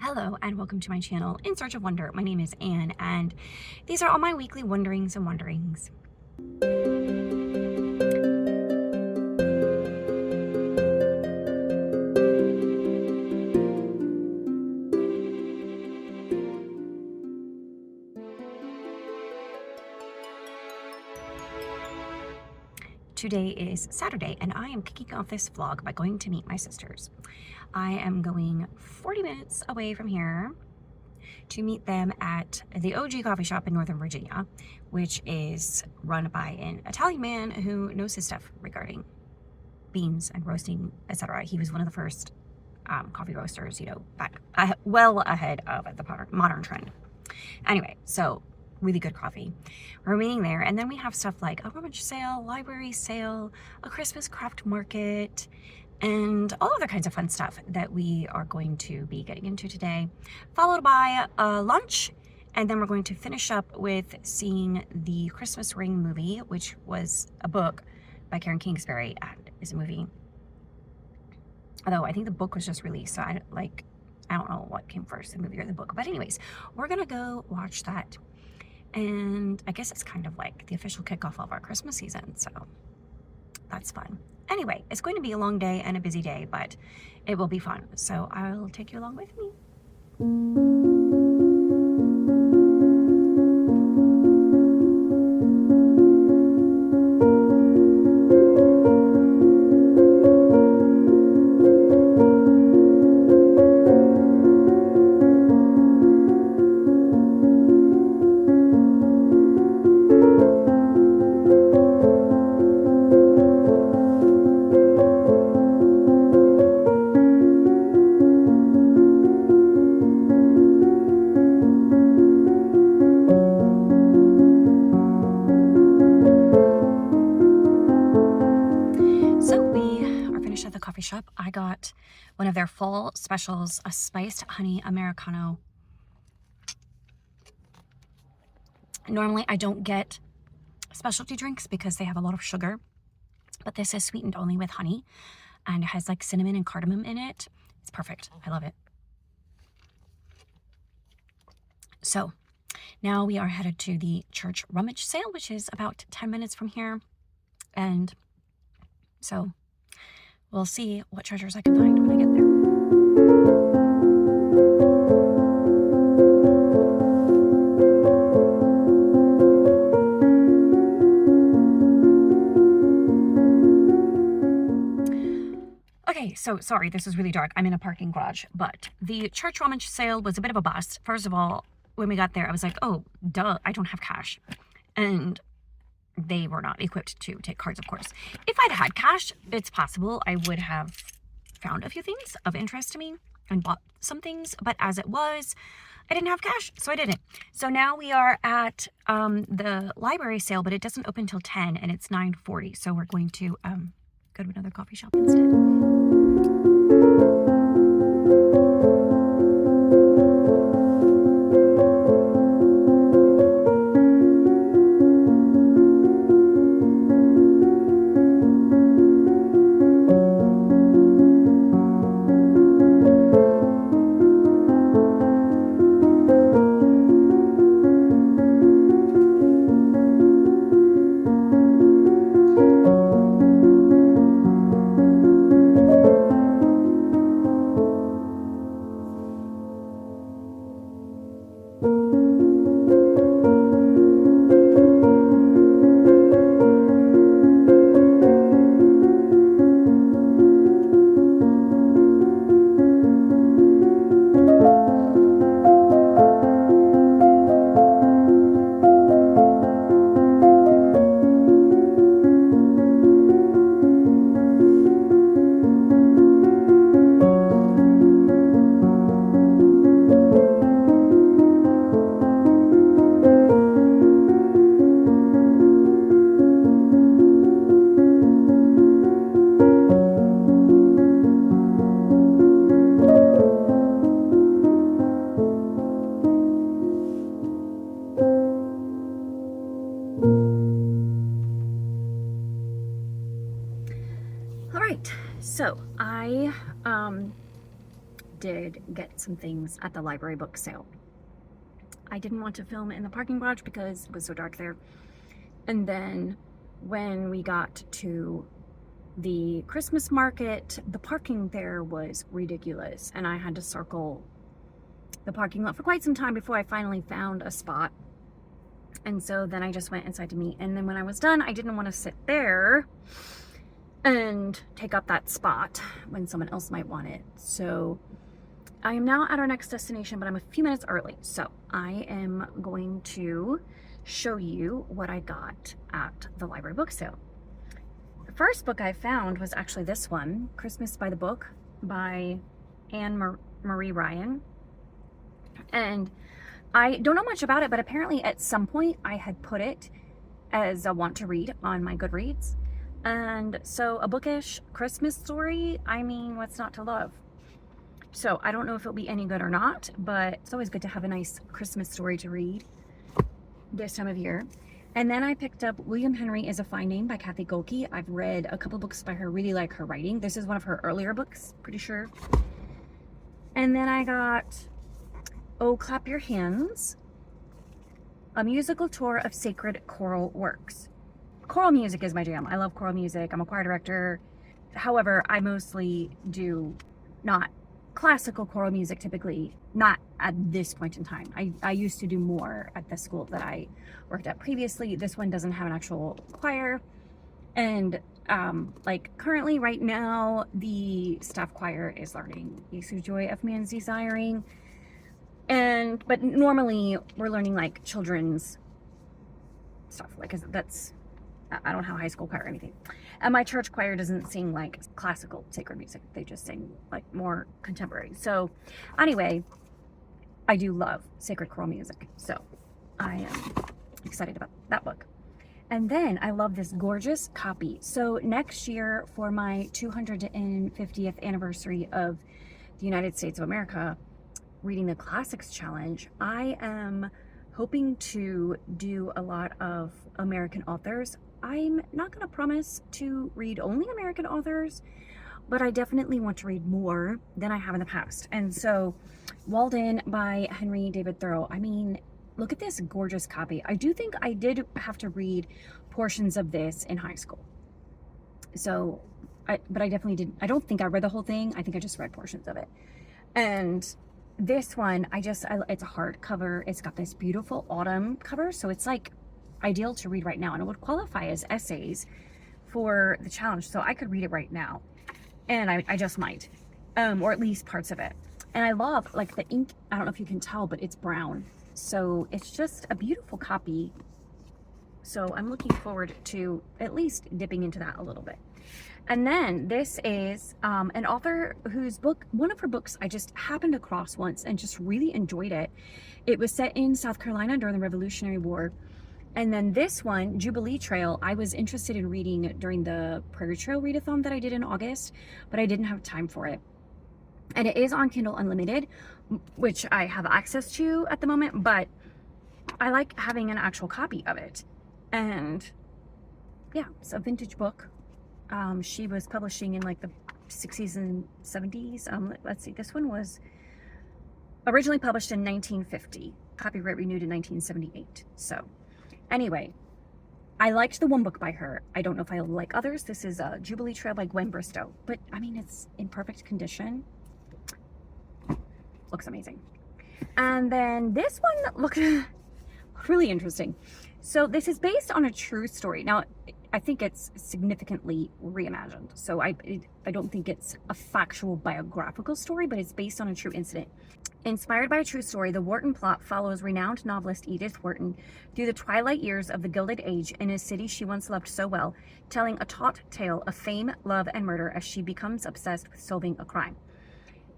Hello and welcome to my channel, In Search of Wonder. My name is Anne and these are all my weekly wonderings and wonderings. Today is Saturday and I am kicking off this vlog by going to meet my sisters. I am going 40 minutes away from here to meet them at the OG coffee shop in Northern Virginia, which is run by an Italian man who knows his stuff regarding beans and roasting, etc. He was one of the first coffee roasters, back well ahead of the modern trend. Anyway, so really good coffee. We're meeting there, and then we have stuff like a rummage sale, library sale, a Christmas craft market, and all other kinds of fun stuff that we are going to be getting into today, followed by lunch, and then we're going to finish up with seeing the Christmas Ring movie, which was a book by Karen Kingsbury and is a movie. Although I think the book was just released, so I don't know what came first, the movie or the book. But anyways, we're gonna go watch that. And I guess it's kind of like the official kickoff of our Christmas season, so that's fun. Anyway, it's going to be a long day and a busy day, but it will be fun. So I'll take you along with me. Shop. I got one of their fall specials, a spiced honey Americano. Normally I don't get specialty drinks because they have a lot of sugar, but this is sweetened only with honey and it has like cinnamon and cardamom in it. It's perfect. I love it. So now we are headed to the church rummage sale, which is about 10 minutes from here. And so we'll see what treasures I can find when I get there. Okay, so sorry, this is really dark. I'm in a parking garage, but the church rummage sale was a bit of a bust. First of all, when we got there, I was like, oh, duh, I don't have cash. And they were not equipped to take cards, of course. If I'd had cash, it's possible I would have found a few things of interest to me and bought some things, but as it was, I didn't have cash, so I didn't. So now we are at the library sale, but it doesn't open till 10 and it's 9:40, so we're going to go to another coffee shop instead. did get some things at the library book sale. I didn't want to film in the parking garage because it was so dark there. And then when we got to the Christmas market, the parking there was ridiculous, and I had to circle the parking lot for quite some time before I finally found a spot. And so then I just went inside to meet, and then when I was done, I didn't want to sit there and take up that spot when someone else might want it. So I am now at our next destination, but I'm a few minutes early, so I am going to show you what I got at the library book sale. The first book I found was actually this one, Christmas by the Book by Anne Marie Ryan. And I don't know much about it, but apparently at some point I had put it as a want to read on my Goodreads. And so a bookish Christmas story, I mean, what's not to love? So I don't know if it'll be any good or not, but it's always good to have a nice Christmas story to read this time of year. And then I picked up William Henry is a Fine Name by Kathy Golke. I've read a couple books by her, really like her writing. This is one of her earlier books, pretty sure. And then I got Oh, Clap Your Hands, a musical tour of sacred choral works. Choral music is my jam. I love choral music. I'm a choir director. However, I mostly do not classical choral music, typically, not at this point in time. I used to do more at the school that I worked at previously. This one doesn't have an actual choir. And like currently right now, the staff choir is learning Jesu Joy of Man's Desiring. But normally we're learning like children's stuff, like I don't have high school choir or anything. And my church choir doesn't sing like classical sacred music. They just sing like more contemporary. So anyway, I do love sacred choral music. So I am excited about that book. And then I love this gorgeous copy. So next year for my 250th anniversary of the United States of America, Reading the Classics Challenge, I am hoping to do a lot of American authors. I'm not going to promise to read only American authors, but I definitely want to read more than I have in the past. And so Walden by Henry David Thoreau, I mean, look at this gorgeous copy. I do think I did have to read portions of this in high school. So, but I definitely didn't. I don't think I read the whole thing. I think I just read portions of it. And this one, it's a hardcover. It's got this beautiful autumn cover. So it's like ideal to read right now. And it would qualify as essays for the challenge. So I could read it right now. And I just might, or at least parts of it. And I love like the ink. I don't know if you can tell, but it's brown. So it's just a beautiful copy. So I'm looking forward to at least dipping into that a little bit. And then this is an author whose book, one of her books I just happened across once and just really enjoyed it. It was set in South Carolina during the Revolutionary War. And then this one, Jubilee Trail, I was interested in reading during the Prairie Trail readathon that I did in August, but I didn't have time for it. And it is on Kindle Unlimited, which I have access to at the moment, but I like having an actual copy of it. And yeah, it's a vintage book. She was publishing in like the 60s and 70s. Let's see, this one was originally published in 1950, copyright renewed in 1978. So anyway, I liked the one book by her. I don't know if I like others. This is Jubilee Trail by Gwen Bristow, but I mean, it's in perfect condition. Looks amazing. And then this one looked really interesting. So this is based on a true story. Now, I think it's significantly reimagined. So I don't think it's a factual biographical story, but it's based on a true incident. Inspired by a true story, the Wharton plot follows renowned novelist Edith Wharton through the twilight years of the Gilded Age in a city she once loved so well, telling a taut tale of fame, love, and murder as she becomes obsessed with solving a crime.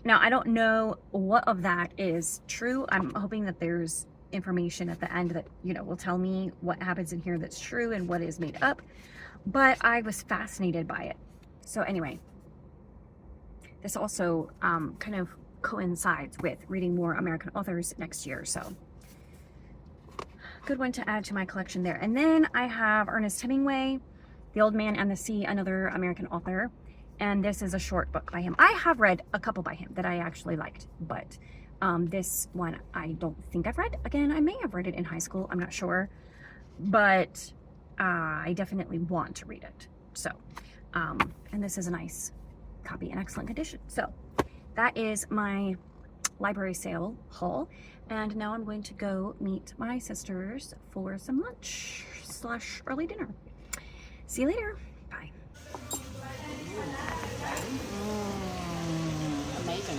Now, I don't know what of that is true. I'm hoping that there's information at the end that, will tell me what happens in here that's true and what is made up. But I was fascinated by it. So anyway, this also kind of coincides with reading more American authors next year. So good one to add to my collection there. And then I have Ernest Hemingway, The Old Man and the Sea, another American author. And this is a short book by him. I have read a couple by him that I actually liked, but this one I don't think I've read. Again, I may have read it in high school, I'm not sure, but I definitely want to read it. So, and this is a nice copy in excellent condition. So that is my library sale haul, and now I'm going to go meet my sisters for some lunch / early dinner. See you later. Bye. Amazing.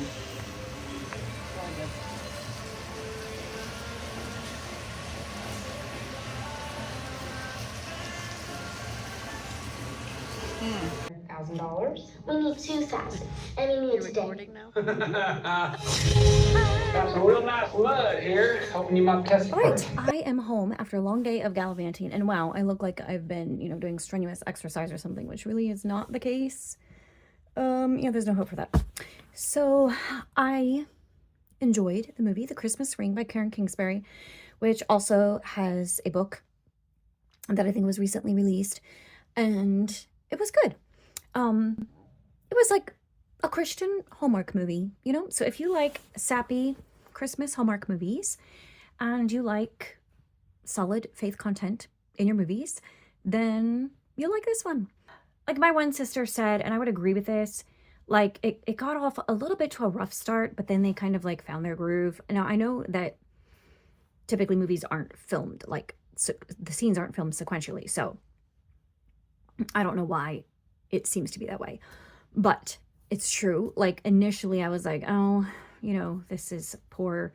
Really good. $1,000. We need 2,000, and we need it today. Recording now? Got some real nice mud here. Hoping you might test it All right, first. I am home after a long day of gallivanting, and wow, I look like I've been, doing strenuous exercise or something, which really is not the case. There's no hope for that. So I enjoyed the movie The Christmas Ring by Karen Kingsbury, which also has a book that I think was recently released, and it was good. It was like a Christian Hallmark movie, so if you like sappy Christmas Hallmark movies and you like solid faith content in your movies, then you'll like this one. Like my one sister said, and I would agree with this, like it got off a little bit to a rough start, but then they kind of like found their groove. Now I know that typically movies aren't filmed the scenes aren't filmed sequentially, so I don't know why it seems to be that way, but it's true. Like initially I was like, oh, this is poor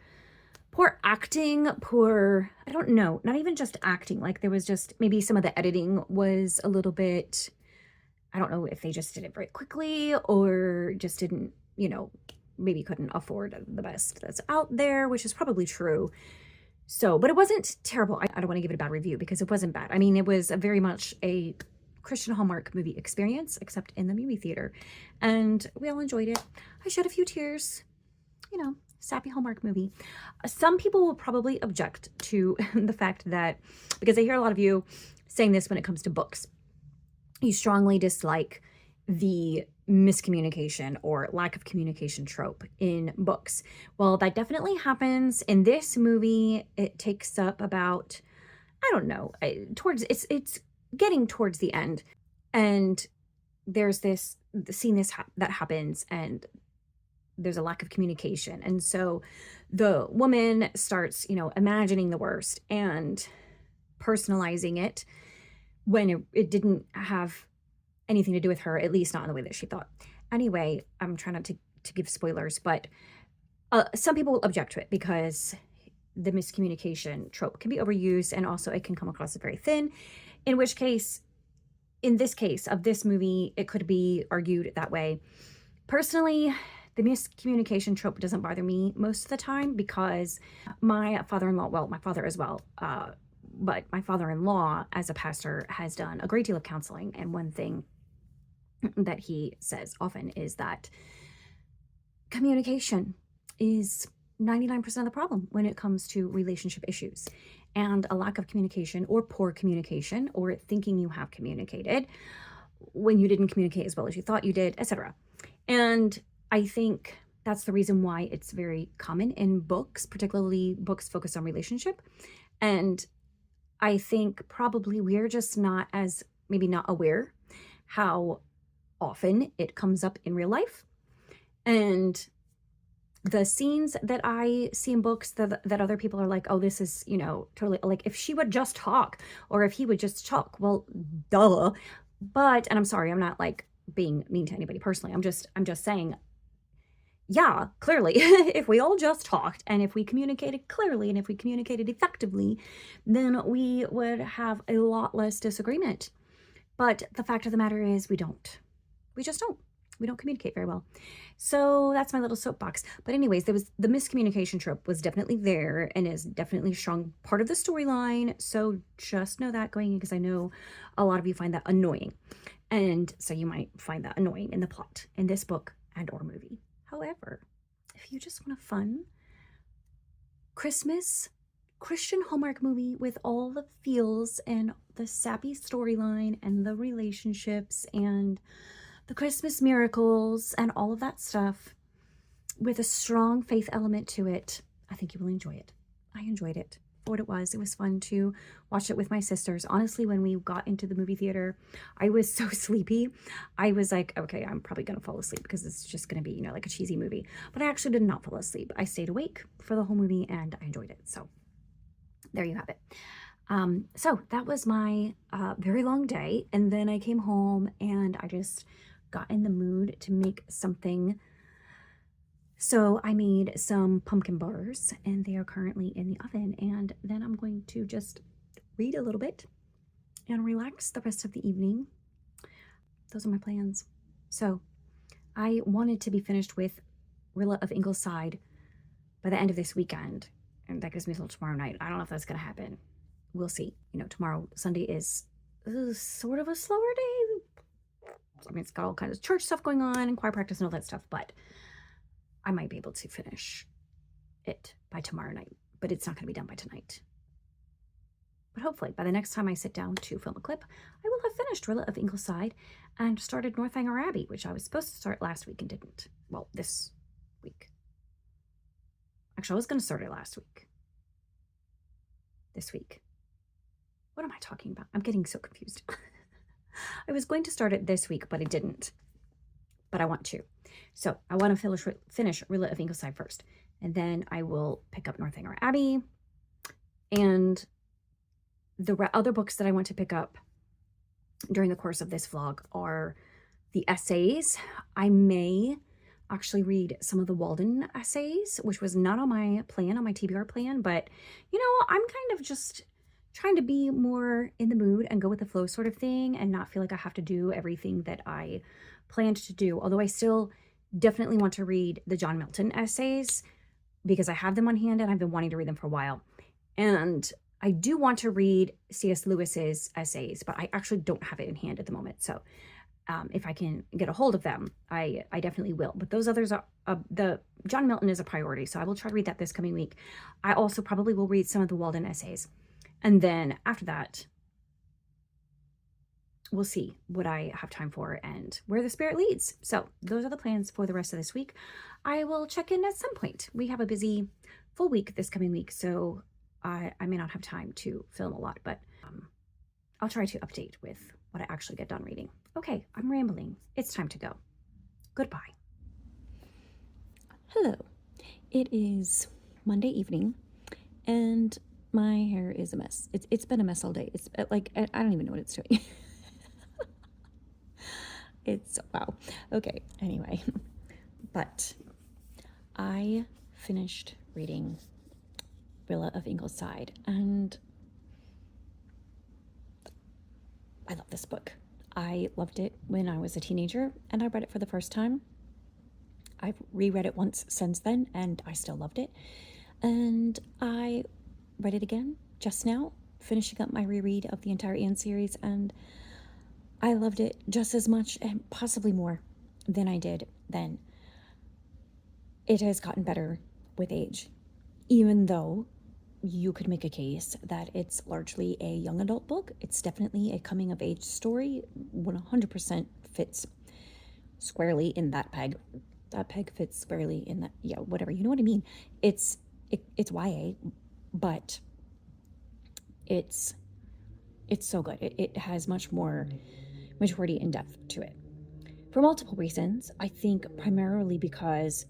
acting, I don't know, not even just acting. Like there was just maybe some of the editing was a little bit, I don't know if they just did it very quickly or just didn't, maybe couldn't afford the best that's out there, which is probably true. So, but it wasn't terrible. I don't want to give it a bad review because it wasn't bad. I mean, it was very much a Christian Hallmark movie experience, except in the movie theater. And we all enjoyed it. I shed a few tears, sappy Hallmark movie. Some people will probably object to the fact that, because I hear a lot of you saying this when it comes to books, you strongly dislike the miscommunication or lack of communication trope in books. Well, that definitely happens in this movie. It takes up about, I don't know, it's getting towards the end, and there's this scene that happens, and there's a lack of communication, and so the woman starts imagining the worst and personalizing it when it didn't have anything to do with her, at least not in the way that she thought. Anyway, I'm trying not to give spoilers, but some people will object to it because the miscommunication trope can be overused, and also it can come across as very thin, in which case, in this case of this movie, it could be argued that way. Personally, the miscommunication trope doesn't bother me most of the time because my father-in-law, well, my father as well, but my father-in-law as a pastor has done a great deal of counseling, and one thing that he says often is that communication is 99% of the problem when it comes to relationship issues, and a lack of communication or poor communication or thinking you have communicated when you didn't communicate as well as you thought you did, etc. And I think that's the reason why it's very common in books, particularly books focused on relationship. And I think probably we're just not aware how often it comes up in real life. And the scenes that I see in books that other people are like, oh, this is, totally like if she would just talk or if he would just talk, well, duh. But, and I'm sorry, I'm not like being mean to anybody personally. I'm just saying, yeah, clearly, if we all just talked and if we communicated clearly and if we communicated effectively, then we would have a lot less disagreement. But the fact of the matter is we don't. We just don't. We don't communicate very well. So that's my little soapbox. But anyways, the miscommunication trope was definitely there and is definitely a strong part of the storyline. So just know that going in, because I know a lot of you find that annoying. And so you might find that annoying in the plot in this book and or movie. However, if you just want a fun Christmas Christian Hallmark movie with all the feels and the sappy storyline and the relationships and the Christmas miracles and all of that stuff with a strong faith element to it. I think you will enjoy it. I enjoyed it for what it was. It was fun to watch it with my sisters. Honestly, when we got into the movie theater, I was so sleepy. I was like, okay, I'm probably going to fall asleep because it's just going to be, like a cheesy movie. But I actually did not fall asleep. I stayed awake for the whole movie and I enjoyed it. So there you have it. So that was my very long day. And then I came home and I just got in the mood to make something. So I made some pumpkin bars and they are currently in the oven. And then I'm going to just read a little bit and relax the rest of the evening. Those are my plans. So I wanted to be finished with Rilla of Ingleside by the end of this weekend. And that gives me until tomorrow night. I don't know if that's going to happen. We'll see. Tomorrow, Sunday, is sort of a slower day. I mean, it's got all kinds of church stuff going on and choir practice and all that stuff, but I might be able to finish it by tomorrow night, but it's not going to be done by tonight. But hopefully, by the next time I sit down to film a clip, I will have finished Rilla of Ingleside and started Northanger Abbey, which I was supposed to start last week and didn't. Well, this week. Actually, I was going to start it last week. This week. What am I talking about? I'm getting so confused. I was going to start it this week, but I didn't. But I want to. So I want to finish Rilla of Ingleside first. And then I will pick up Northanger Abbey. And the other books that I want to pick up during the course of this vlog are the essays. I may actually read some of the Walden essays, which was not on my plan, on my TBR plan. But, I'm kind of just trying to be more in the mood and go with the flow sort of thing and not feel like I have to do everything that I planned to do. Although I still definitely want to read the John Milton essays because I have them on hand and I've been wanting to read them for a while. And I do want to read C.S. Lewis's essays, but I actually don't have it in hand at the moment. So if I can get a hold of them, I definitely will. But those others are, the John Milton is a priority. So I will try to read that this coming week. I also probably will read some of the Walden essays. And then after that, we'll see what I have time for and where the spirit leads. So those are the plans for the rest of this week. I will check in at some point. We have a busy full week this coming week, so I may not have time to film a lot, but I'll try to update with what I actually get done reading. Okay, I'm rambling. It's time to go. Goodbye. Hello. It is Monday evening, and my hair is a mess. It's been a mess all day. It's like, I don't even know what it's doing. It's, wow. Okay, anyway. But I finished reading Rilla of Ingleside, and I love this book. I loved it when I was a teenager, and I read it for the first time. I've reread it once since then, and I still loved it. And I read it again just now, finishing up my reread of the entire Anne series, and I loved it just as much and possibly more than I did then. It has gotten better with age, even though you could make a case that it's largely a young adult book. It's definitely a coming of age story. 100% fits squarely in that peg. That peg fits squarely in that, yeah, whatever. You know what I mean? It's YA, but it's so good. It has much more maturity and depth to it. For multiple reasons. I think primarily because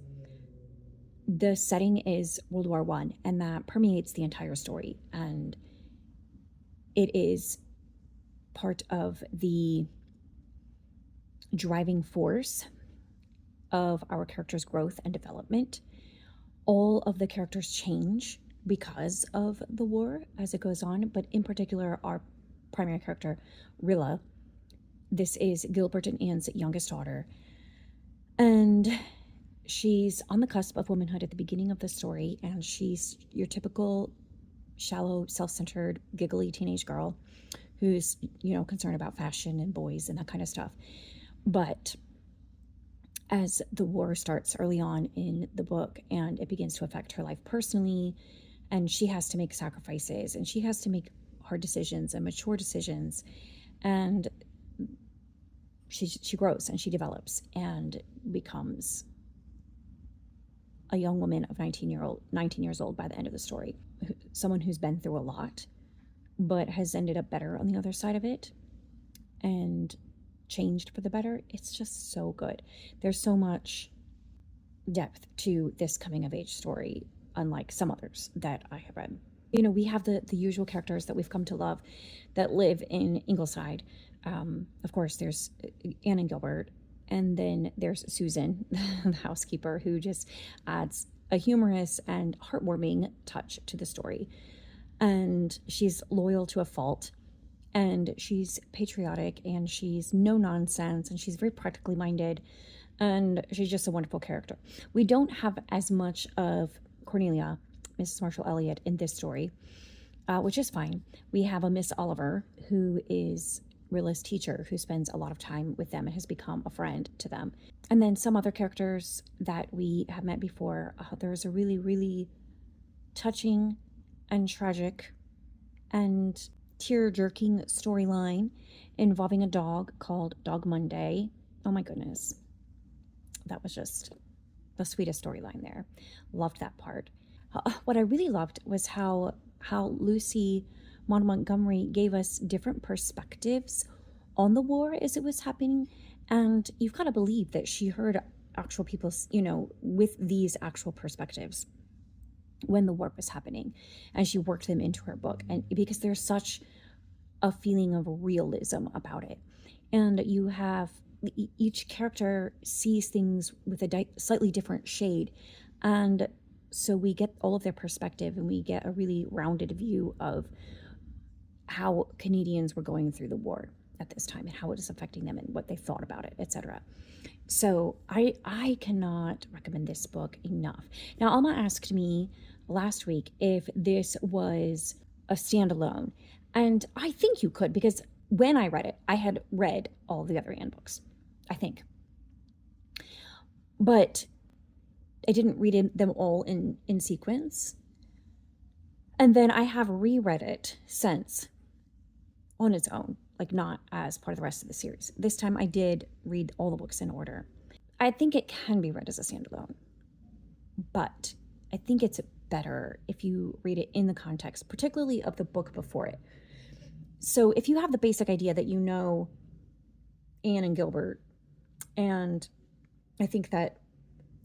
the setting is World War I, and that permeates the entire story. And it is part of the driving force of our characters' growth and development. All of the characters change because of the war as it goes on, but in particular, our primary character, Rilla. This is Gilbert and Anne's youngest daughter. And she's on the cusp of womanhood at the beginning of the story, and she's your typical shallow, self-centered, giggly teenage girl who's, concerned about fashion and boys and that kind of stuff. But as the war starts early on in the book and it begins to affect her life personally, and she has to make sacrifices and she has to make hard decisions and mature decisions, and she grows and she develops and becomes a young woman of 19 years old by the end of the story, someone who's been through a lot, but has ended up better on the other side of it and changed for the better. It's just so good. There's so much depth to this coming of age story, unlike some others that I have read. You know, we have the usual characters that we've come to love that live in Ingleside. Of course, there's Anne and Gilbert, and then there's Susan, the housekeeper, who just adds a humorous and heartwarming touch to the story. And she's loyal to a fault, and she's patriotic, and she's no nonsense, and she's very practically minded, and she's just a wonderful character. We don't have as much of Cornelia, Mrs. Marshall Elliott, in this story, which is fine. We have a Miss Oliver, who is Rilla's teacher, who spends a lot of time with them and has become a friend to them. And then some other characters that we have met before. There's a really, really touching and tragic and tear-jerking storyline involving a dog called Dog Monday. Oh my goodness. That was just the sweetest storyline there. Loved that part. What I really loved was how Lucy Maud Montgomery gave us different perspectives on the war as it was happening. And you've got to believe that she heard actual people, you know, with these actual perspectives when the war was happening. And she worked them into her book. And because there's such a feeling of realism about it. And you have each character sees things with a slightly different shade. And so we get all of their perspective, and we get a really rounded view of how Canadians were going through the war at this time and how it is affecting them and what they thought about it, etc. So I cannot recommend this book enough. Now, Alma asked me last week if this was a standalone, and I think you could, because when I read it, I had read all the other Anne books, I think. But I didn't read them all in sequence. And then I have reread it since on its own, like not as part of the rest of the series. This time I did read all the books in order. I think it can be read as a standalone, but I think it's better if you read it in the context, particularly of the book before it. So if you have the basic idea that you know Anne and Gilbert, and I think that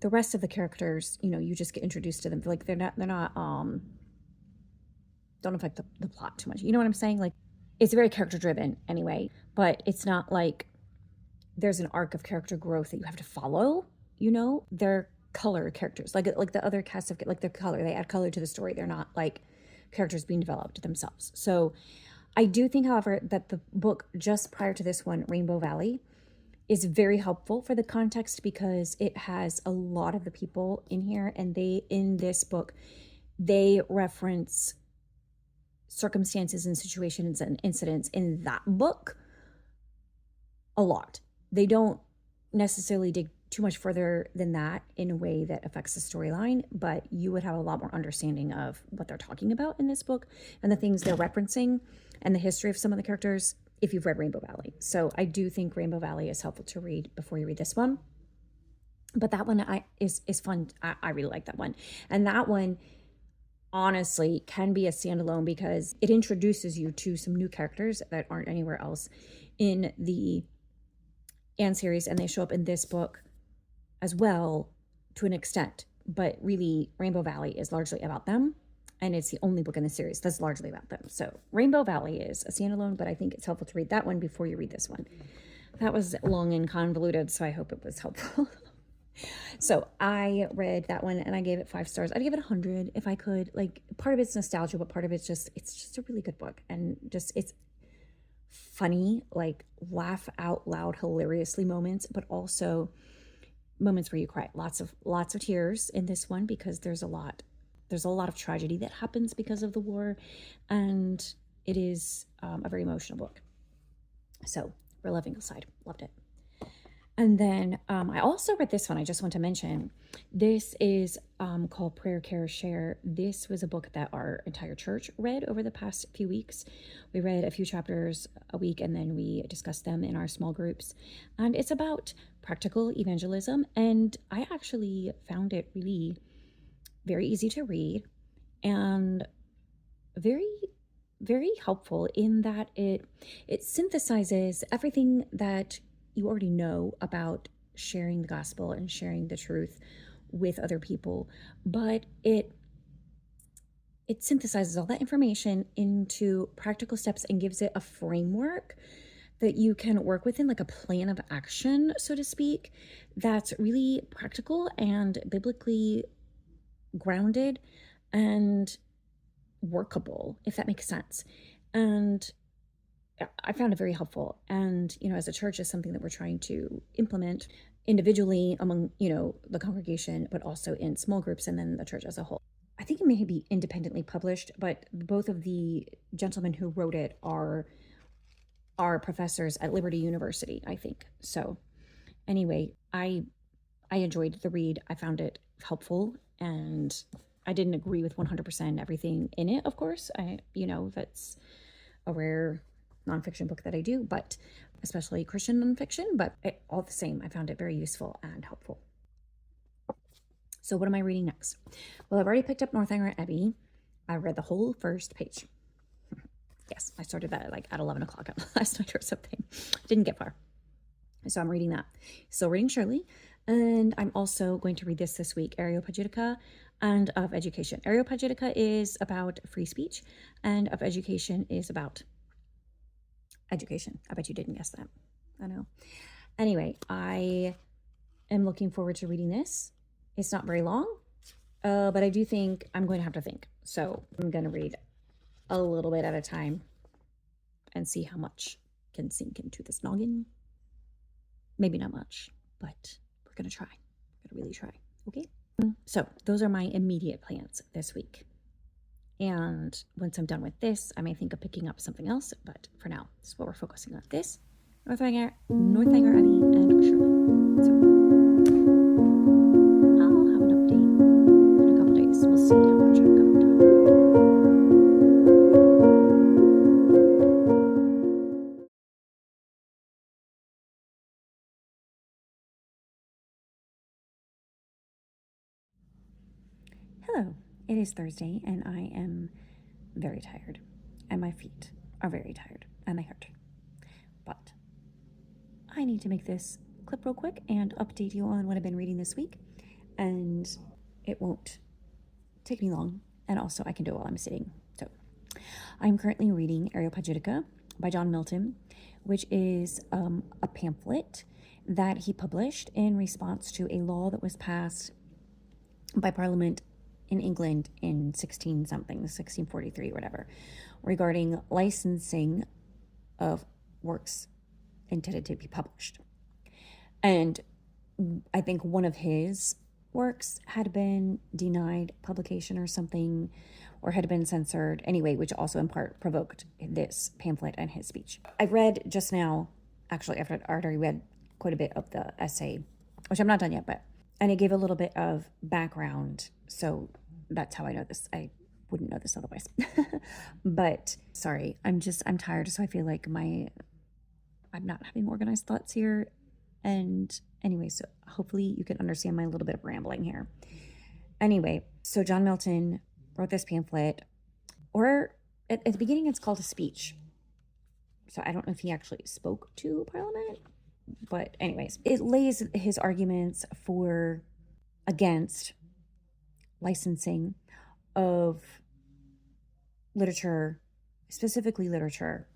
the rest of the characters, you know, you just get introduced to them. Like they're not don't affect the plot too much. You know what I'm saying? Like, it's very character driven anyway, but it's not like there's an arc of character growth that you have to follow. You know, they're color characters, like the other cast of, like, their color. They add color to the story. They're not like characters being developed themselves. So I do think, however, that the book just prior to this one, Rainbow Valley, is very helpful for the context, because it has a lot of the people in here, and in this book, they reference circumstances and situations and incidents in that book a lot. They don't necessarily dig too much further than that in a way that affects the storyline, but you would have a lot more understanding of what they're talking about in this book and the things they're referencing and the history of some of the characters if you've read Rainbow Valley. So I do think Rainbow Valley is helpful to read before you read this one. But that one is fun. I really like that one. And that one, honestly, can be a standalone because it introduces you to some new characters that aren't anywhere else in the Anne series, and they show up in this book as well to an extent. But really, Rainbow Valley is largely about them, and it's the only book in the series that's largely about them. So Rainbow Valley is a standalone, but I think it's helpful to read that one before you read this one. That was long and convoluted, so I hope it was helpful. So I read that one and I gave it 5 stars. I'd give it 100 if I could. Like, part of it's nostalgia, but part of it's just a really good book, and just it's funny, like laugh out loud hilariously moments, but also moments where you cry. Lots of tears in this one, because there's a lot of tragedy that happens because of the war, and it is a very emotional book. So Rilla of Ingleside, loved it. And then I also read this one. I just want to mention. This is called Prayer, Care, Share. This was a book that our entire church read over the past few weeks. We read a few chapters a week, and then we discussed them in our small groups. And it's about practical evangelism. And I actually found it really very easy to read and very, very helpful in that it synthesizes everything that you already know about sharing the gospel and sharing the truth with other people, but it synthesizes all that information into practical steps and gives it a framework that you can work within, like a plan of action, so to speak, that's really practical and biblically grounded and workable, if that makes sense. And I found it very helpful. And, as a church, is something that we're trying to implement individually among, the congregation, but also in small groups and then the church as a whole. I think it may be independently published, but both of the gentlemen who wrote it are professors at Liberty University, I think. So anyway, I enjoyed the read. I found it helpful, and I didn't agree with 100% everything in it, of course. That's a rare nonfiction book that I do, but especially Christian nonfiction, but all the same, I found it very useful and helpful. So what am I reading next? Well, I've already picked up Northanger Abbey. I read the whole first page. Yes, I started that at 11 o'clock last night or something. Didn't get far. So I'm reading that. Still reading Shirley. And I'm also going to read this week, Areopagitica and Of Education. Areopagitica is about free speech, and Of Education is about education. I bet you didn't guess that. I know. Anyway, I am looking forward to reading this. It's not very long, but I do think I'm going to have to think. So I'm going to read a little bit at a time and see how much can sink into this noggin. Maybe not much, but we're going to try. We're going to really try. Okay? So those are my immediate plans this week. And once I'm done with this, I may think of picking up something else, but for now, this is what we're focusing on. This, Northanger Abbey, and Shirley. So I'll have an update in a couple days. We'll see how much I've got done. Hello, it is Thursday, and I am very tired, and my feet are very tired, and they hurt. But I need to make this clip real quick and update you on what I've been reading this week, and it won't take me long, and also I can do it while I'm sitting. So I'm currently reading Areopagitica by John Milton, which is a pamphlet that he published in response to a law that was passed by Parliament in England in 1643, whatever, regarding licensing of works intended to be published. And I think one of his works had been denied publication or something, or had been censored anyway, which also in part provoked this pamphlet and his speech. I read just now, actually, after I already read quite a bit of the essay, which I'm not done yet, and it gave a little bit of background, so that's how I know this. I wouldn't know this otherwise. But sorry, I'm tired, so I feel like I'm not having organized thoughts here. And anyway, so hopefully you can understand my little bit of rambling here. Anyway, so John Milton wrote this pamphlet, or at the beginning it's called a speech. So I don't know if he actually spoke to Parliament, but anyways, it lays his arguments against licensing of literature, specifically literature,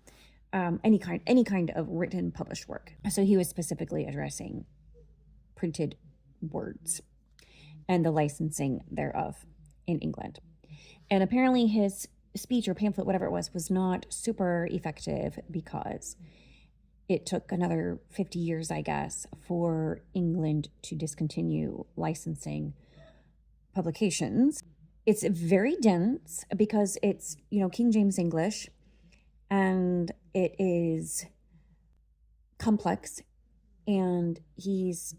any kind of written published work. So he was specifically addressing printed words and the licensing thereof in England. And apparently his speech or pamphlet, whatever it was not super effective because it took another 50 years, I guess, for England to discontinue licensing publications. It's very dense because it's, King James English, and it is complex and he's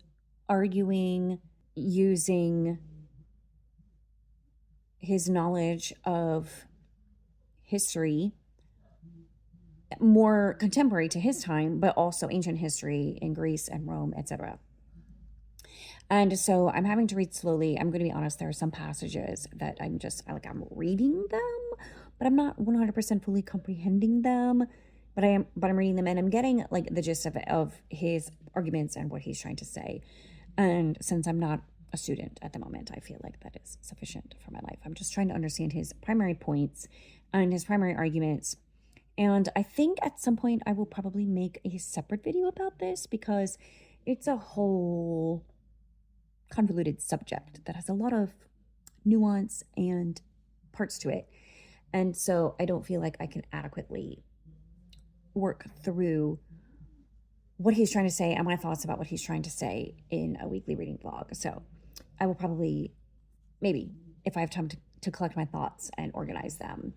arguing using his knowledge of history, more contemporary to his time, but also ancient history in Greece and Rome, etc. And so I'm having to read slowly. I'm going to be honest, there are some passages that I'm I'm reading them, but I'm not 100% fully comprehending them. But I'm reading them, and I'm getting like the gist of it, of his arguments and what he's trying to say. And since I'm not a student at the moment, I feel like that is sufficient for my life. I'm just trying to understand his primary points and his primary arguments. And I think at some point I will probably make a separate video about this, because it's a whole convoluted subject that has a lot of nuance and parts to it. And so I don't feel like I can adequately work through what he's trying to say and my thoughts about what he's trying to say in a weekly reading vlog. So I will probably, maybe, if I have time to collect my thoughts and organize them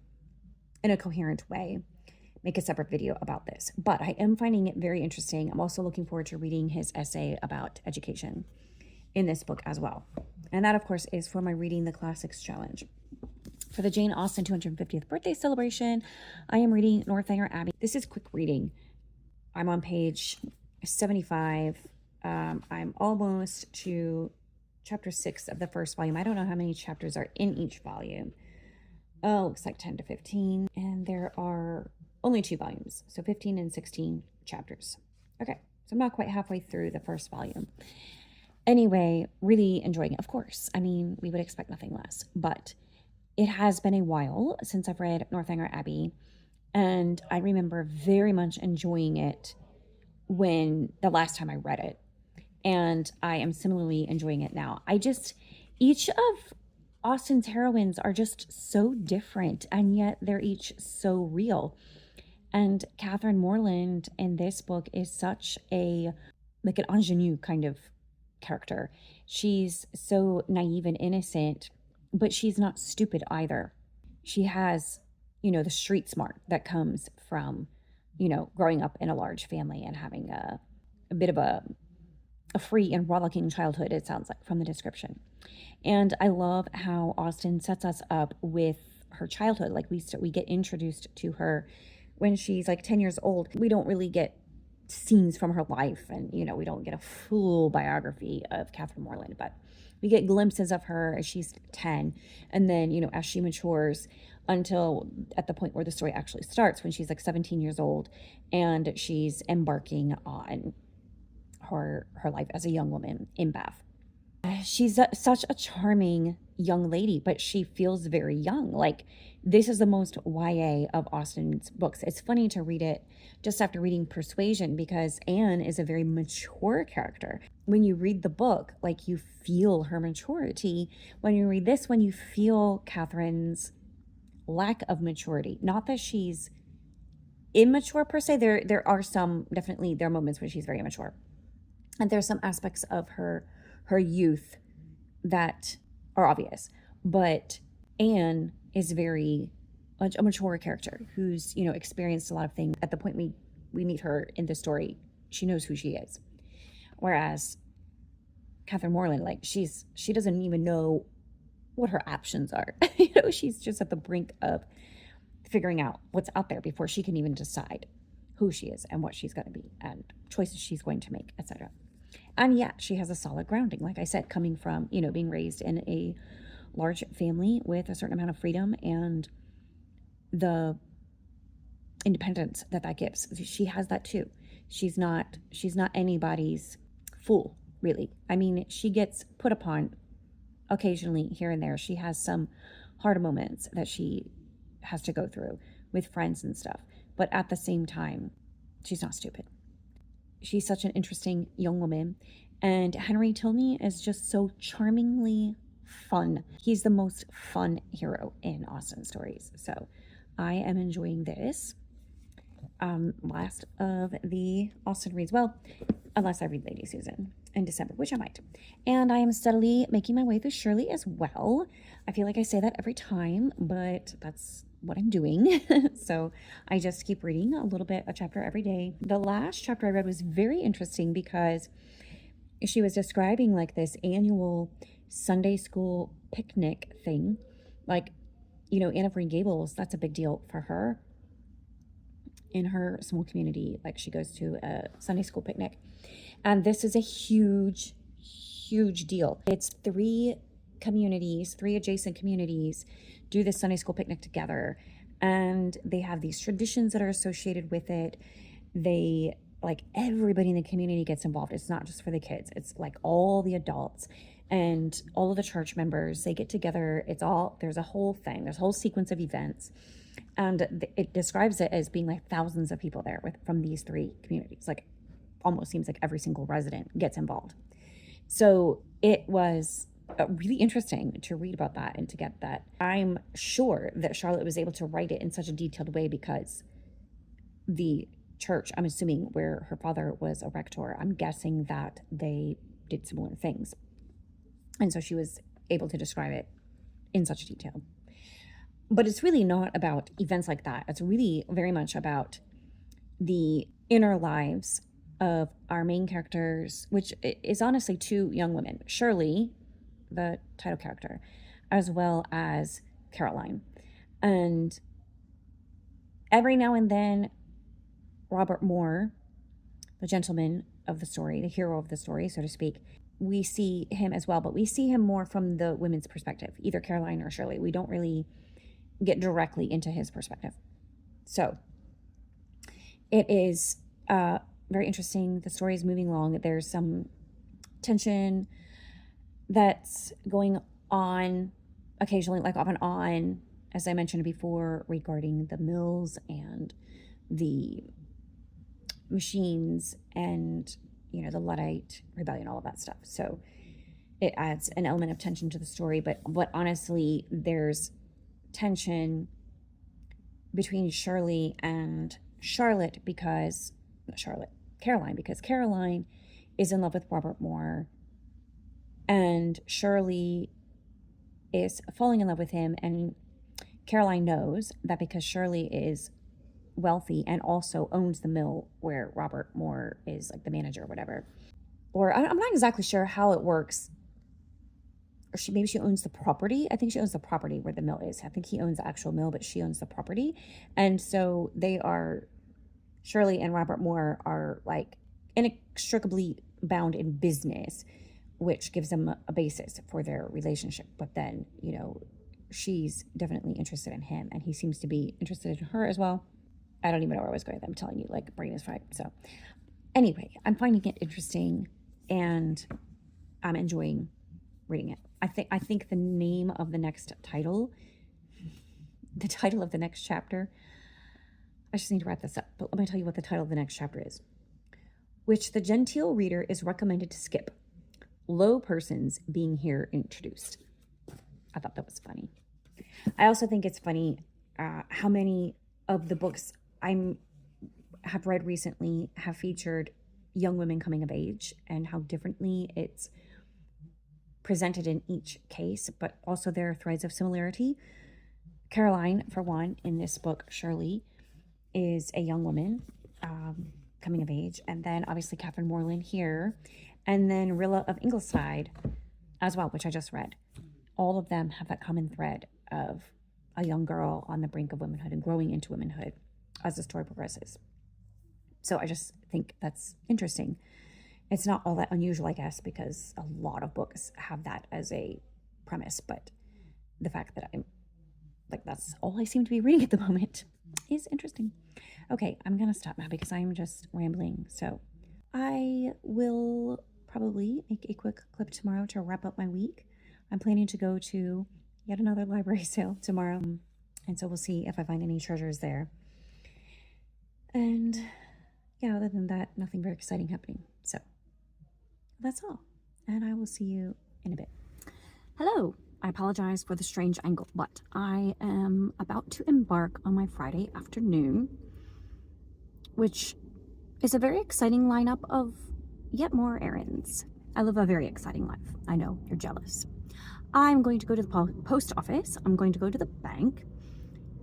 in a coherent way, make a separate video about this. But I am finding it very interesting. I'm also looking forward to reading his essay about education in this book as well. And that, of course, is for my Reading the Classics challenge. For the Jane Austen 250th birthday celebration, I am reading Northanger Abbey. This is quick reading. I'm on page 75. I'm almost to chapter 6 of the first volume. I don't know how many chapters are in each volume. Oh, looks like 10 to 15. And there are only 2 volumes, so 15 and 16 chapters. Okay, so I'm not quite halfway through the first volume. Anyway, really enjoying it, of course. I mean, we would expect nothing less, but it has been a while since I've read Northanger Abbey, and I remember very much enjoying it when the last time I read it, and I am similarly enjoying it now. Each of Austen's heroines are just so different, and yet they're each so real. And Catherine Morland in this book is such an ingenue kind of character. She's so naive and innocent, but she's not stupid either. She has, the street smart that comes from, growing up in a large family and having a bit of a free and rollicking childhood, it sounds like from the description. And I love how Austen sets us up with her childhood. Like we get introduced to her when she's like 10 years old. We don't really get scenes from her life, and we don't get a full biography of Catherine Morland, but we get glimpses of her as she's 10, and then as she matures until at the point where the story actually starts, when she's like 17 years old and she's embarking on her life as a young woman in Bath. She's such a charming young lady, but she feels very young. Like, this is the most YA of Austen's books. It's funny to read it just after reading Persuasion, because Anne is a very mature character. When you read the book, like, you feel her maturity. When you read this one, you feel Catherine's lack of maturity. Not that she's immature per se. There are moments when she's very immature. And there's some aspects of her youth that are obvious, but Anne is very much a mature character who's experienced a lot of things. At the point we meet her in the story, she knows who she is, whereas Catherine Morland, like, she doesn't even know what her options are. She's just at the brink of figuring out what's out there before she can even decide who she is and what she's going to be and choices she's going to make, etc. And yeah, she has a solid grounding, like I said, coming from, being raised in a large family with a certain amount of freedom and the independence that gives. She has that too. She's not anybody's fool, really. I mean, she gets put upon occasionally here and there. She has some hard moments that she has to go through with friends and stuff. But at the same time, she's not stupid. She's such an interesting young woman. And Henry Tilney is just so charmingly fun. He's the most fun hero in Austen stories. So I am enjoying this. Last of the Austen reads. Well, unless I read Lady Susan in December, which I might. And I am steadily making my way through Shirley as well. I feel like I say that every time, but that's what I'm doing. So I just keep reading a chapter every day. The last chapter I read was very interesting because she was describing like this annual Sunday school picnic thing. Like, you know, Anne of Green Gables, that's a big deal for her in her small community. Like, she goes to a Sunday school picnic. And this is a huge, huge deal. It's three adjacent communities do this Sunday school picnic together. And they have these traditions that are associated with it. They, like, everybody in the community gets involved. It's not just for the kids. It's like all the adults and all of the church members, they get together. There's a whole thing. There's a whole sequence of events. And it describes it as being like thousands of people there from these three communities. Like, almost seems like every single resident gets involved. So it was really interesting to read about that and to get that. I'm sure that Charlotte was able to write it in such a detailed way because the church, I'm assuming, where her father was a rector, I'm guessing that they did similar things. And so she was able to describe it in such detail. But it's really not about events like that. It's really very much about the inner lives of our main characters, which is honestly two young women, Shirley, the title character, as well as Caroline. And every now and then, Robert Moore, the gentleman of the story, the hero of the story, so to speak, we see him as well, but we see him more from the women's perspective, either Caroline or Shirley. We don't really get directly into his perspective. So it is very interesting. The story is moving along. There's some tension that's going on occasionally, like off and on, as I mentioned before, regarding the mills and the machines and, you know, the Luddite rebellion, all of that stuff. So it adds an element of tension to the story. But honestly, there's tension between Shirley and Caroline, because Caroline is in love with Robert Moore and Shirley is falling in love with him, and Caroline knows that because Shirley is wealthy and also owns the mill where Robert Moore is like the manager or whatever, or I'm not exactly sure how it works, or maybe she owns the property. I think she owns the property where the mill is. I think he owns the actual mill, but she owns the property. And so Shirley and Robert Moore are like inextricably bound in business, which gives them a basis for their relationship. But then, you know, she's definitely interested in him and he seems to be interested in her as well. I don't even know where I was going with that. I'm telling you, like, brain is fried. So anyway, I'm finding it interesting and I'm enjoying reading it. I think the name of the title of the next chapter, I just need to wrap this up, but let me tell you what the title of the next chapter is, which the genteel reader is recommended to skip. Low persons being here introduced. I thought that was funny. I also think it's funny how many of the books I have read recently have featured young women coming of age and how differently it's presented in each case, but also there are threads of similarity. Caroline, for one, in this book, Shirley, is a young woman coming of age, and then obviously Catherine Morland here, and then Rilla of Ingleside as well, which I just read. All of them have that common thread of a young girl on the brink of womanhood and growing into womanhood as the story progresses. So I just think that's interesting. It's not all that unusual, I guess, because a lot of books have that as a premise, but the fact that that's all I seem to be reading at the moment is interesting. Okay, I'm going to stop now because I'm just rambling. So I will probably make a quick clip tomorrow to wrap up my week. I'm planning to go to yet another library sale tomorrow, and so we'll see if I find any treasures there. And yeah, other than that, nothing very exciting happening. So that's all, and I will see you in a bit. Hello. I apologize for the strange angle, but I am about to embark on my Friday afternoon, which is a very exciting lineup of yet more errands. I live a very exciting life. I know, you're jealous. I'm going to go to the post office. I'm going to go to the bank,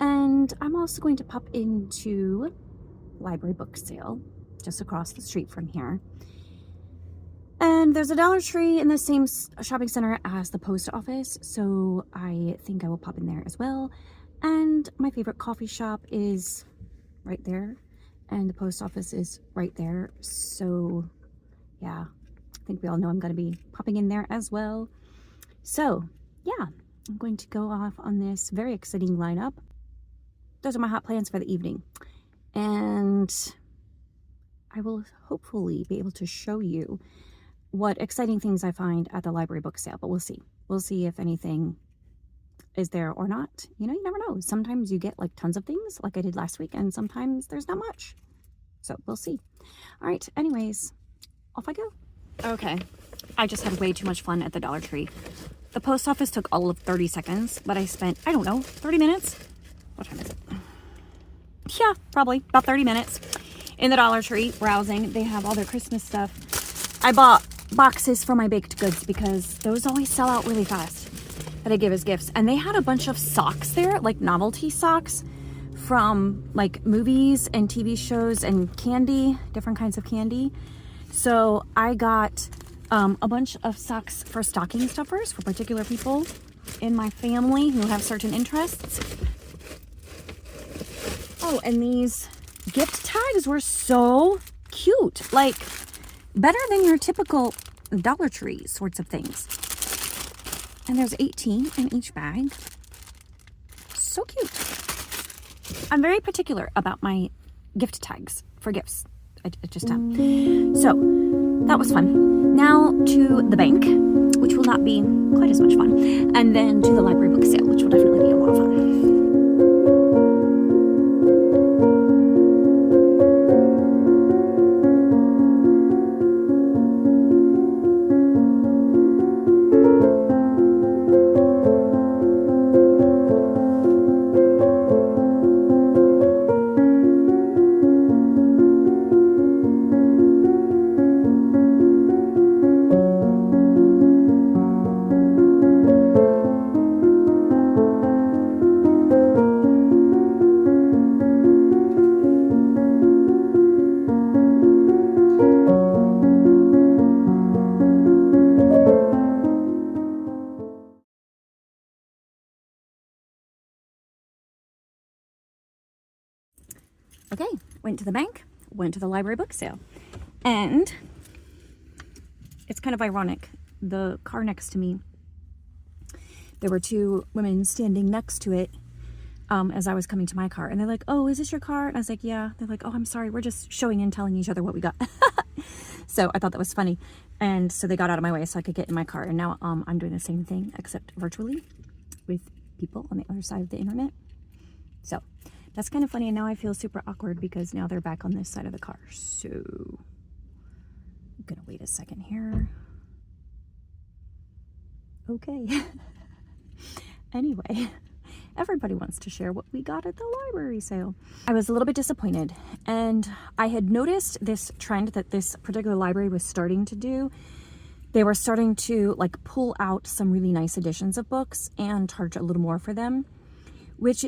And I'm also going to pop into library book sale just across the street from here. And there's a Dollar Tree in the same shopping center as the post office, so I think I will pop in there as well. And my favorite coffee shop is right there, and the post office is right there. So yeah, I think we all know I'm going to be popping in there as well. So yeah, I'm going to go off on this very exciting lineup. Those are my hot plans for the evening. And I will hopefully be able to show you what exciting things I find at the library book sale, but we'll see. We'll see if anything is there or not. You know, you never know. Sometimes you get like tons of things like I did last week, and sometimes there's not much. So we'll see. All right, anyways, off I go. Okay, I just had way too much fun at the Dollar Tree. The post office took all of 30 seconds, but I spent, I don't know, 30 minutes? What time is it? Yeah, probably about 30 minutes in the Dollar Tree browsing. They have all their Christmas stuff. I bought boxes for my baked goods because those always sell out really fast that I give as gifts. And they had a bunch of socks there, like novelty socks from like movies and TV shows and candy, different kinds of candy. So I got a bunch of socks for stocking stuffers for particular people in my family who have certain interests. Oh, and these gift tags were so cute. Like, better than your typical Dollar Tree sorts of things. And there's 18 in each bag. So cute. I'm very particular about my gift tags for gifts. I just am. So, that was fun. Now to the bank, which will not be quite as much fun. And then to the library book sale, which will definitely be a lot of fun. Okay, went to the bank, went to the library book sale, and it's kind of ironic. The car next to me, there were two women standing next to it as I was coming to my car, and they're like, "Oh, is this your car?" And I was like, "Yeah." They're like, "Oh, I'm sorry, we're just showing and telling each other what we got." So I thought that was funny, and so they got out of my way so I could get in my car, and now I'm doing the same thing except virtually with people on the other side of the internet. So that's kind of funny, and now I feel super awkward because now they're back on this side of the car. So I'm gonna wait a second here. Okay. Anyway, everybody wants to share what we got at the library sale. I was a little bit disappointed, and I had noticed this trend that this particular library was starting to do. They were starting to like pull out some really nice editions of books and charge a little more for them, which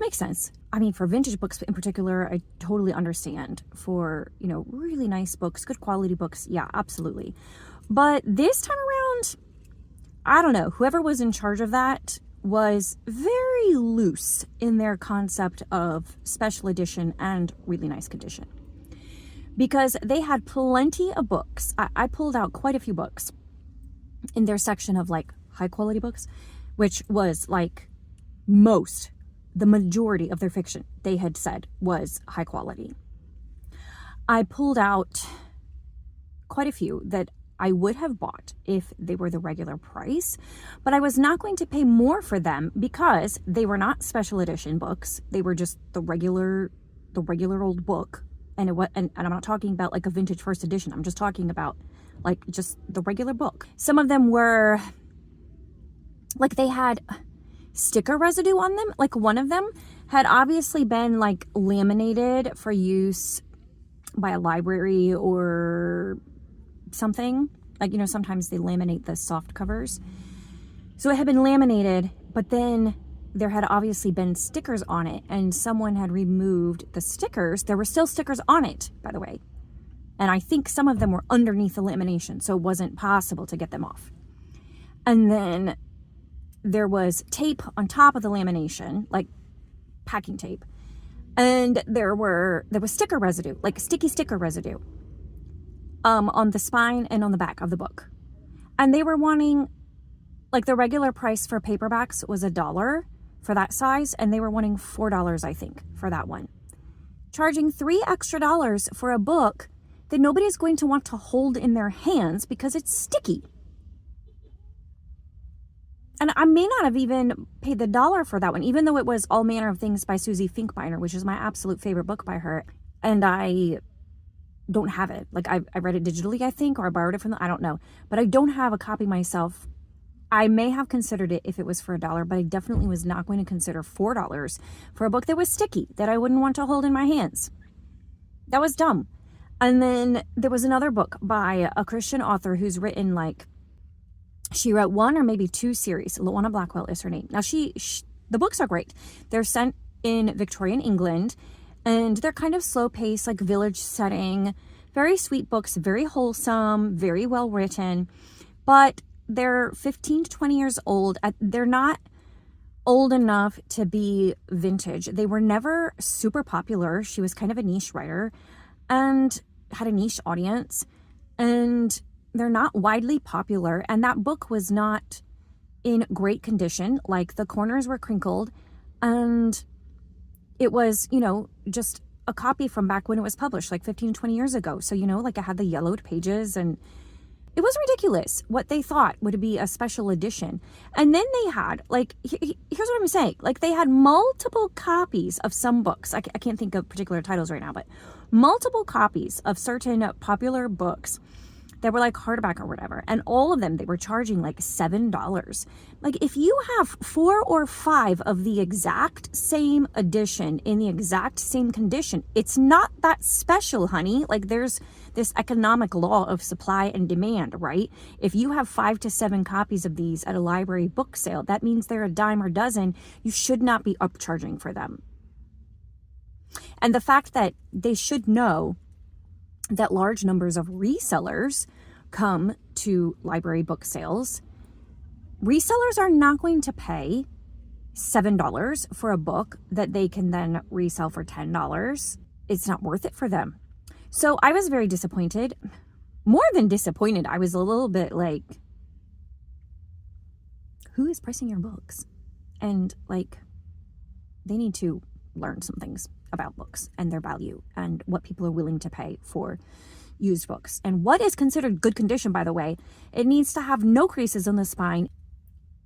makes sense. I mean, for vintage books in particular, I totally understand. For, you know, really nice books, good quality books, yeah, absolutely. But this time around, I don't know, whoever was in charge of that was very loose in their concept of special edition and really nice condition. Because they had plenty of books. I pulled out quite a few books in their section of like high quality books, which was like the majority of their fiction, they had said, was high quality. I pulled out quite a few that I would have bought if they were the regular price, but I was not going to pay more for them because they were not special edition books. They were just the regular old book. And I'm not talking about like a vintage first edition. I'm just talking about like just the regular book. Some of them were like they had sticker residue on them. Like one of them had obviously been like laminated for use by a library or something. Like, you know, sometimes they laminate the soft covers. So it had been laminated, but then there had obviously been stickers on it, and someone had removed the stickers. There were still stickers on it, by the way. And I think some of them were underneath the lamination, so it wasn't possible to get them off. And then there was tape on top of the lamination, like packing tape. And there was sticker residue, like sticky sticker residue, on the spine and on the back of the book. And they were wanting, like, the regular price for paperbacks was $1 for that size, and they were wanting $4, I think, for that one. Charging $3 extra for a book that nobody's going to want to hold in their hands because it's sticky. And I may not have even paid the $1 for that one, even though it was All Manner of Things by Susie Finkbeiner, which is my absolute favorite book by her. And I don't have it. Like, I read it digitally, I think, or I borrowed it from I don't know. But I don't have a copy myself. I may have considered it if it was for $1, but I definitely was not going to consider $4 for a book that was sticky, that I wouldn't want to hold in my hands. That was dumb. And then there was another book by a Christian author who's written, like, she wrote 1 or maybe 2 series. Luana Blackwell is her name. Now, the books are great. They're set in Victorian England, and they're kind of slow-paced, like village setting. Very sweet books, very wholesome, very well written. But they're 15 to 20 years old. They're not old enough to be vintage. They were never super popular. She was kind of a niche writer and had a niche audience, and they're not widely popular. And that book was not in great condition. Like, the corners were crinkled, and it was, just a copy from back when it was published, like 15, 20 years ago. So, like, it had the yellowed pages, and it was ridiculous what they thought would be a special edition. And then they had, like, here's what I'm saying. Like, they had multiple copies of some books. I can't think of particular titles right now, but multiple copies of certain popular books that were like hardback or whatever. And all of them, they were charging like $7. Like, if you have 4 or 5 of the exact same edition in the exact same condition, it's not that special, honey. Like, there's this economic law of supply and demand, right? If you have 5 to 7 copies of these at a library book sale, that means they're a dime a dozen. You should not be upcharging for them. And the fact that they should know that large numbers of resellers come to library book sales. Resellers are not going to pay $7 for a book that they can then resell for $10. It's not worth it for them. So I was very disappointed. More than disappointed, I was a little bit like, who is pricing your books? And, like, they need to learn some things about books and their value and what people are willing to pay for used books. And what is considered good condition, by the way, it needs to have no creases on the spine.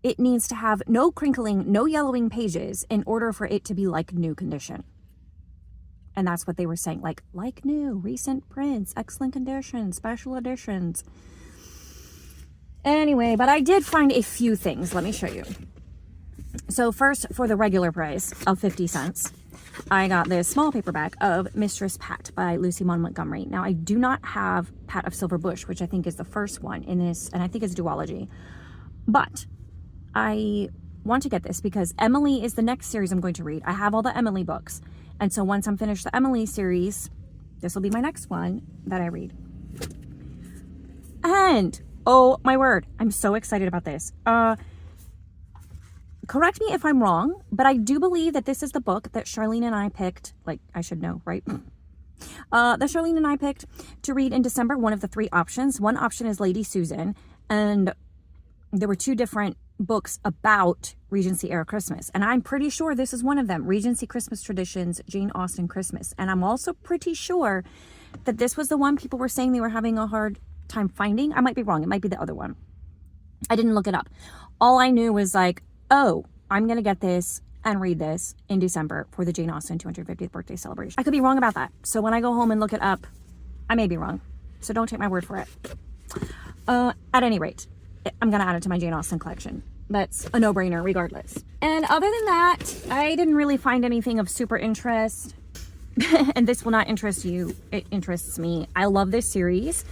It needs to have no crinkling, no yellowing pages in order for it to be like new condition. And that's what they were saying, like new, recent prints, excellent condition, special editions. Anyway, but I did find a few things. Let me show you. So first, for the regular price of 50 cents, I got this small paperback of Mistress Pat by Lucy Maud Montgomery. Now, I do not have Pat of Silver Bush, which I think is the first one in this, and I think it's duology. But I want to get this because Emily is the next series I'm going to read. I have all the Emily books. And so once I'm finished the Emily series, this will be my next one that I read. And, oh my word, I'm so excited about this. Correct me if I'm wrong, but I do believe that this is the book that Charlene and I picked, like, I should know, right? That Charlene and I picked to read in December, one of the 3 options. One option is Lady Susan, and there were 2 different books about Regency era Christmas, and I'm pretty sure this is one of them, Regency Christmas Traditions, Jane Austen Christmas. And I'm also pretty sure that this was the one people were saying they were having a hard time finding. I might be wrong. It might be the other one. I didn't look it up. All I knew was like, oh, I'm going to get this and read this in December for the Jane Austen 250th birthday celebration. I could be wrong about that. So when I go home and look it up, I may be wrong. So don't take my word for it. At any rate, I'm going to add it to my Jane Austen collection. That's a no-brainer regardless. And other than that, I didn't really find anything of super interest. And this will not interest you. It interests me. I love this series.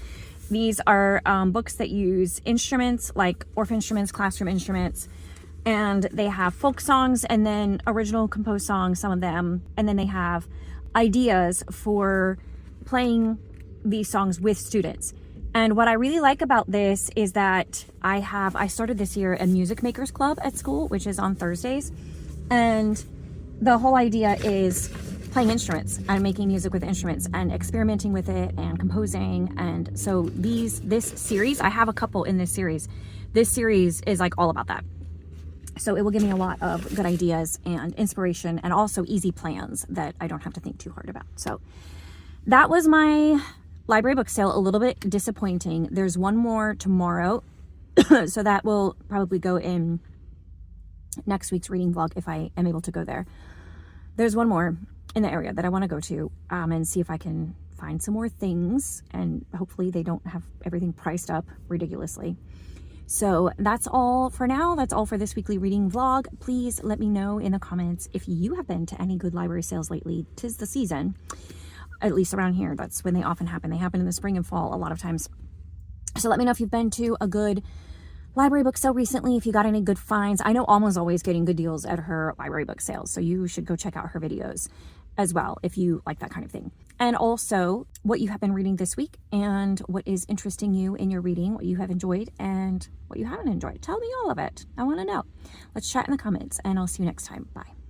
These are books that use instruments like orphan instruments, classroom instruments, And they have folk songs and then original composed songs, some of them. And then they have ideas for playing these songs with students. And what I really like about this is that I started this year a music makers club at school, which is on Thursdays. And the whole idea is playing instruments and making music with instruments and experimenting with it and composing. And so this series, I have a couple in this series. This series is like all about that. So it will give me a lot of good ideas and inspiration and also easy plans that I don't have to think too hard about. So that was my library book sale. A little bit disappointing. There's one more tomorrow. So that will probably go in next week's reading vlog if I am able to go there. There's one more in the area that I want to go to and see if I can find some more things, and hopefully they don't have everything priced up ridiculously. So that's all for now. That's all for this weekly reading vlog. Please let me know in the comments if you have been to any good library sales lately. 'Tis the season, at least around here. That's when they often happen. They happen in the spring and fall a lot of times. So let me know if you've been to a good library book sale recently, if you got any good finds. I know Alma's always getting good deals at her library book sales, so you should go check out her videos as well if you like that kind of thing. And also what you have been reading this week and what is interesting you in your reading, what you have enjoyed and what you haven't enjoyed. Tell me all of it. I want to know. Let's chat in the comments, and I'll see you next time. Bye.